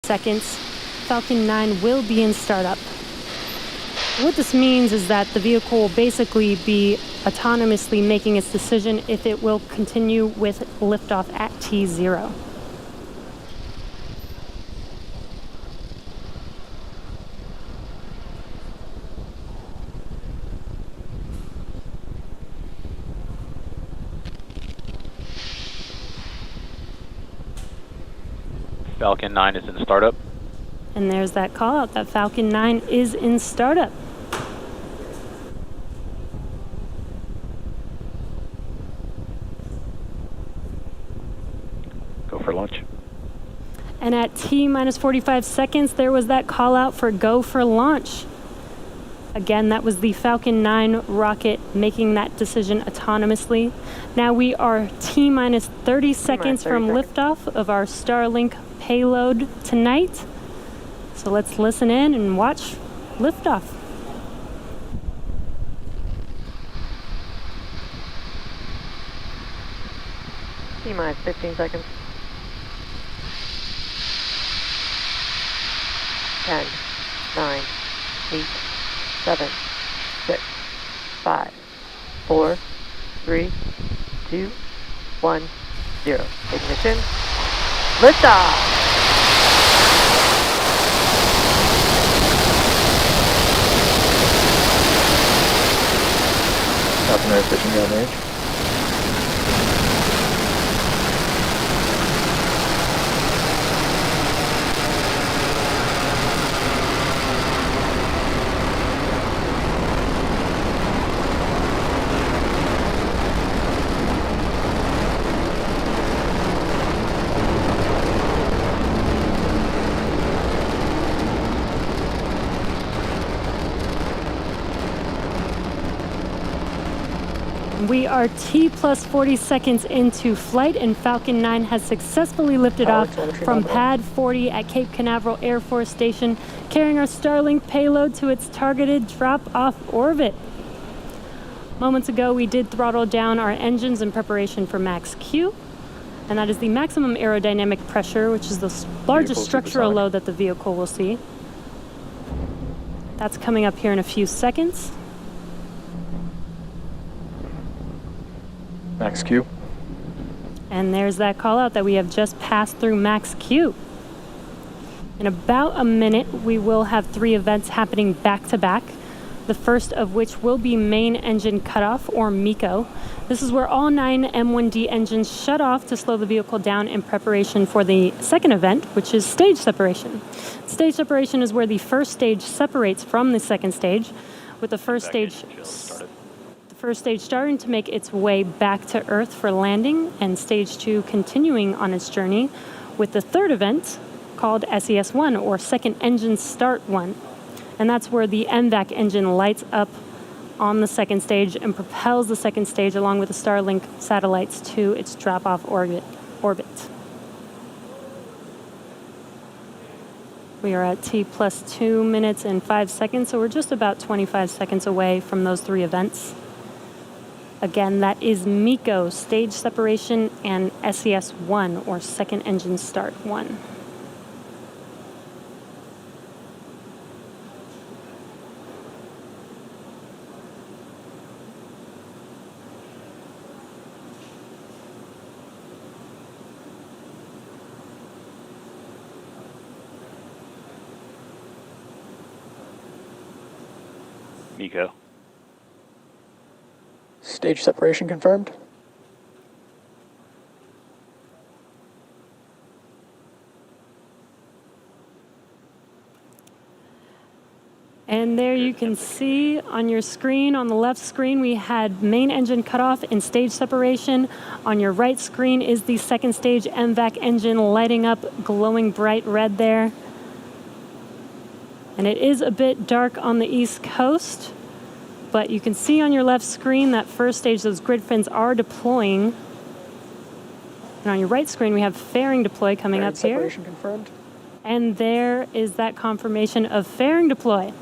seconds, Falcon 9 will be in startup. What this means is that the vehicle will basically be autonomously making its decision if it will continue with liftoff at T0. Falcon 9 is in startup. And there's that call out that Falcon 9 is in startup. Go for launch. And at T-minus 45 seconds, there was that call out for go for launch. Again, that was the Falcon 9 rocket making that decision autonomously. Now we are T-minus 30 seconds from liftoff of our Starlink payload tonight. So let's listen in and watch liftoff. T-minus 15 seconds. 10, 9, 8, 7, 6, 5, 4, 3, 2, 1, 0. Ignition. Liftoff! Falcon 9 pushing down range. We are T plus 40 seconds into flight, and Falcon 9 has successfully lifted off from pad 40 at Cape Canaveral Air Force Station, carrying our Starlink payload to its targeted drop-off orbit. Moments ago, we did throttle down our engines in preparation for max Q, and that is the maximum aerodynamic pressure, which is the largest structural load that the vehicle will see. That's coming up here in a few seconds. Max Q. And there's that call out that we have just passed through max Q. In about a minute, we will have 3 events happening back to back. The first of which will be main engine cutoff, or MECO. This is where all 9 M1D engines shut off to slow the vehicle down in preparation for the second event, which is stage separation. Stage separation is where the first stage separates from the second stage, with the first stage starting to make its way back to Earth for landing, and stage 2 continuing on its journey, with the third event called SES1, or second engine start 1. And that's where the MVAC engine lights up on the second stage and propels the second stage along with the Starlink satellites to its drop-off orbit. We are at T plus 2 minutes and 5 seconds, so we're just about 25 seconds away from those 3 events. Again, that is MECO, stage separation, and SES1, or second engine start 1. MECO. Stage separation confirmed. And there you can see on your screen, on the left screen, we had main engine cutoff and stage separation. On your right screen is the second stage MVAC engine lighting up, glowing bright red there. And it is a bit dark on the East Coast, but you can see on your left screen that first stage, those grid fins are deploying. And on your right screen, we have fairing deploy coming up here. Separation confirmed. And there is that confirmation of fairing deploy.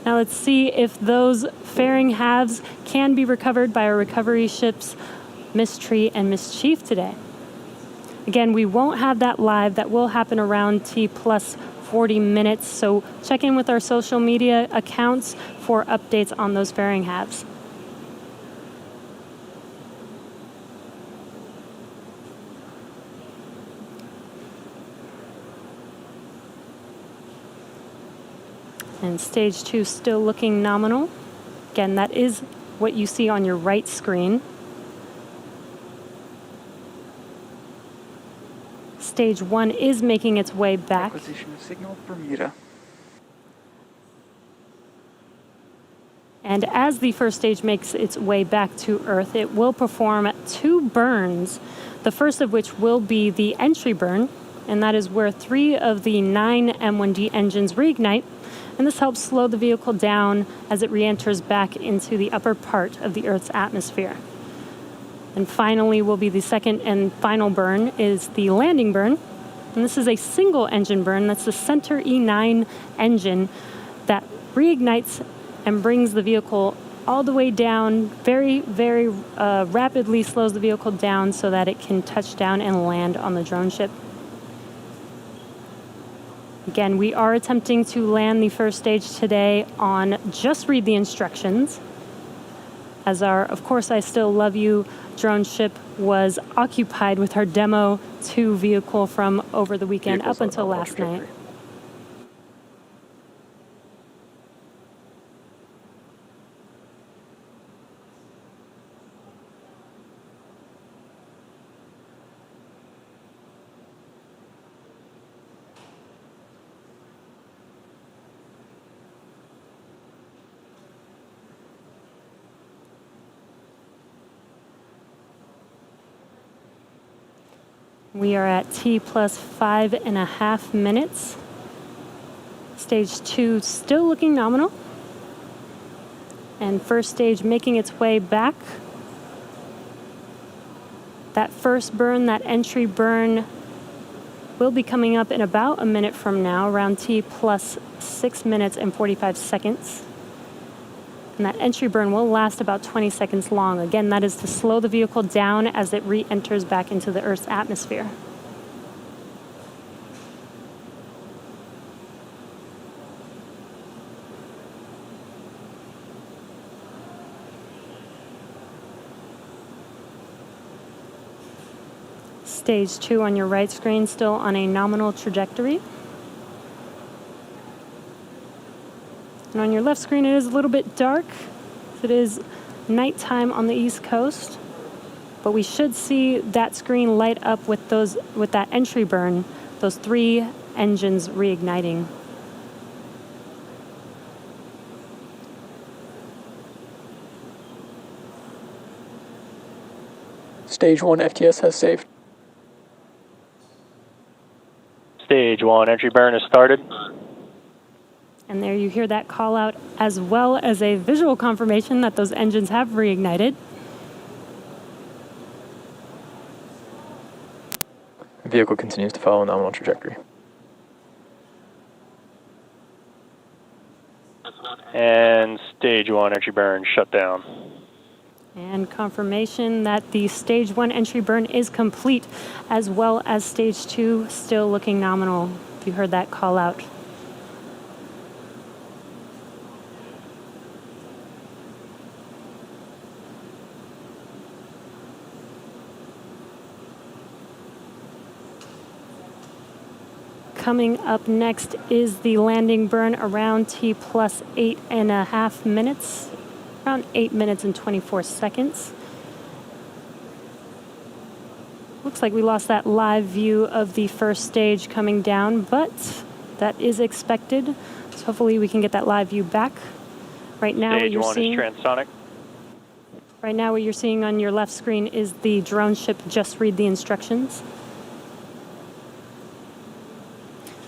Now let's see if those fairing halves can be recovered by our recovery ships, Mystery and Mischief today. Again, we won't have that live. That will happen around T plus 40 minutes. So check in with our social media accounts for updates on those fairing halves. And stage 2 still looking nominal. Again, that is what you see on your right screen. Stage 1 is making its way back. Acquisition of signal Bermuda. And as the first stage makes its way back to Earth, it will perform 2 burns, the first of which will be the entry burn, and that is where 3 of the 9 M1D engines reignite, and this helps slow the vehicle down as it re-enters back into the upper part of the Earth's atmosphere. And finally will be the second and final burn is the landing burn, and this is a single engine burn. That's the center E9 engine that reignites and brings the vehicle all the way down, very, very rapidly slows the vehicle down so that it can touch down and land on the drone ship. Again, we are attempting to land the first stage today on Just Read the Instructions, as our Of Course I Still Love You drone ship was occupied with our Demo 2 vehicle from over the weekend up until last night. We are at T plus 5.5 minutes. Stage 2 still looking nominal. And first stage making its way back. That first burn, that entry burn, will be coming up in about a minute from now, around T plus 6 minutes and 45 seconds. And that entry burn will last about 20 seconds long. Again, that is to slow the vehicle down as it re-enters back into the Earth's atmosphere. Stage 2 on your right screen, still on a nominal trajectory. And on your left screen, it is a little bit dark. It is nighttime on the East Coast, but we should see that screen light up with that entry burn, those 3 engines reigniting. Stage 1 FTS has saved. Stage 1 entry burn has started. And there you hear that call out, as well as a visual confirmation that those engines have reignited. The vehicle continues to follow a nominal trajectory. And stage 1 entry burn shut down. And confirmation that the stage 1 entry burn is complete, as well as stage 2 still looking nominal. If you heard that call out. Coming up next is the landing burn around T plus 8.5 minutes, around 8 minutes and 24 seconds. Looks like we lost that live view of the first stage coming down, but that is expected. So hopefully we can get that live view back. Right now, Stage 1 is transonic. Right now, what you're seeing on your left screen is the drone ship Just Read the Instructions.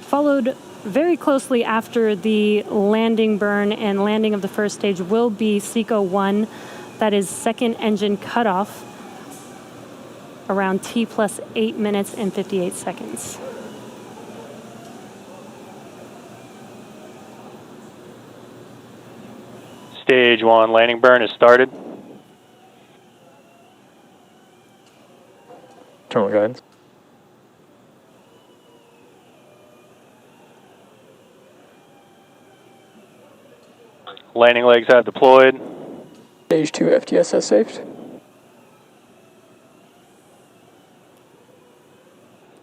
Followed very closely after the landing burn and landing of the first stage will be SECO 1, that is second engine cutoff, around T plus 8 minutes and 58 seconds. Stage 1 landing burn has started. Terminal guidance. Landing legs have deployed. Stage 2 FTS has saved.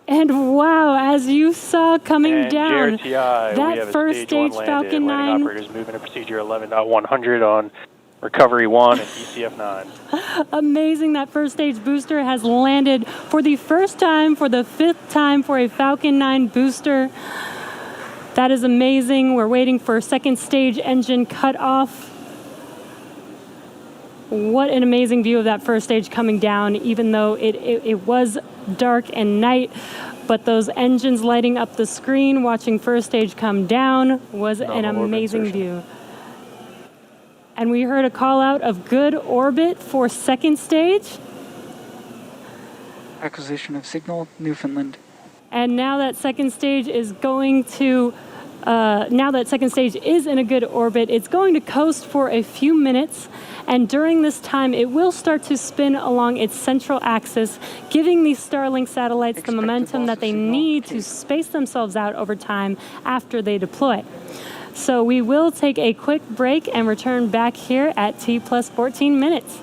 And wow, as you saw coming And down, JRTI, that we have first a stage 1 stage landed. Falcon Landing 9. operators moving to procedure 11.100 on recovery 1 and ECF 9. Amazing, that first stage booster has landed for the first time, for the 5th time for a Falcon 9 booster. That is amazing. We're waiting for second stage engine cut off. What an amazing view of that first stage coming down, even though it was dark and night. But those engines lighting up the screen, watching first stage come down, was an amazing view. And we heard a call out of good orbit for second stage. Acquisition of signal, Newfoundland. And now that second stage is going to, now that second stage is in a good orbit, it's going to coast for a few minutes. And during this time, it will start to spin along its central axis, giving these Starlink satellites the momentum that they need to space themselves out over time after they deploy. So we will take a quick break and return back here at T plus 14 minutes.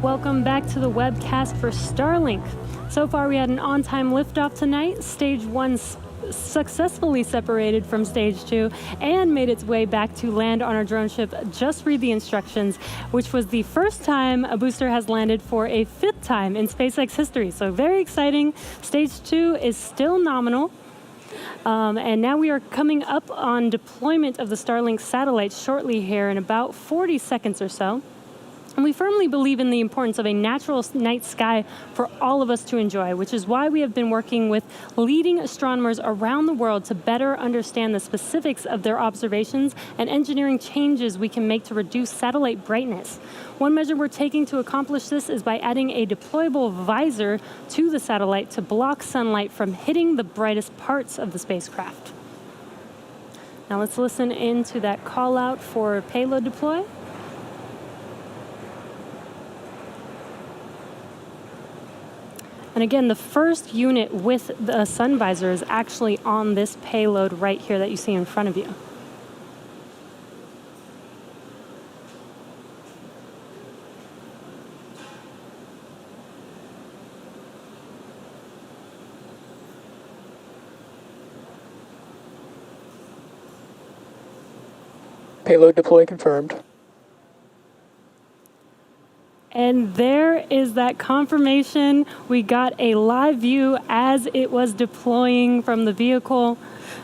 Welcome back to the webcast for Starlink. So far, we had an on-time liftoff tonight. Stage 1 successfully separated from Stage 2 and made its way back to land on our drone ship. Just read the instructions, which was the first time a booster has landed for a 5th time in SpaceX history. So very exciting. Stage 2 is still nominal. And now we are coming up on deployment of the Starlink satellites shortly here in about 40 seconds or so. And we firmly believe in the importance of a natural night sky for all of us to enjoy, which is why we have been working with leading astronomers around the world to better understand the specifics of their observations and engineering changes we can make to reduce satellite brightness. One measure we're taking to accomplish this is by adding a deployable visor to the satellite to block sunlight from hitting the brightest parts of the spacecraft. Now let's listen into that call out for payload deploy. And again, the first unit with the sun visor is actually on this payload right here that you see in front of you. Payload deploy confirmed. And there is that confirmation. We got a live view as it was deploying from the vehicle.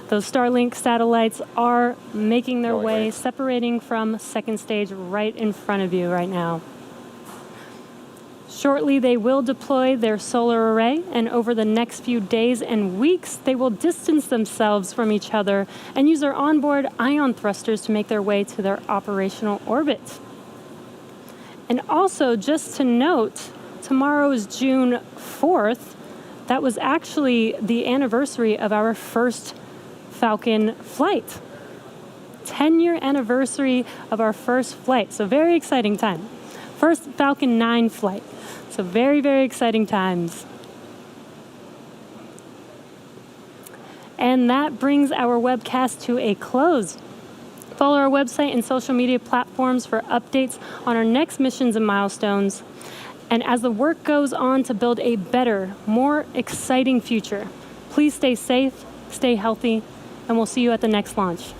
Those Starlink satellites are making their way, separating from second stage right in front of you right now. Shortly, they will deploy their solar array, and over the next few days and weeks, they will distance themselves from each other and use their onboard ion thrusters to make their way to their operational orbit. And also, just to note, tomorrow is June 4th. That was actually the anniversary of our first Falcon flight. 10-year anniversary of our first flight. So very exciting time. First Falcon 9 flight. So very, very exciting times. And that brings our webcast to a close. Follow our website and social media platforms for updates on our next missions and milestones. And as the work goes on to build a better, more exciting future, please stay safe, stay healthy, and we'll see you at the next launch.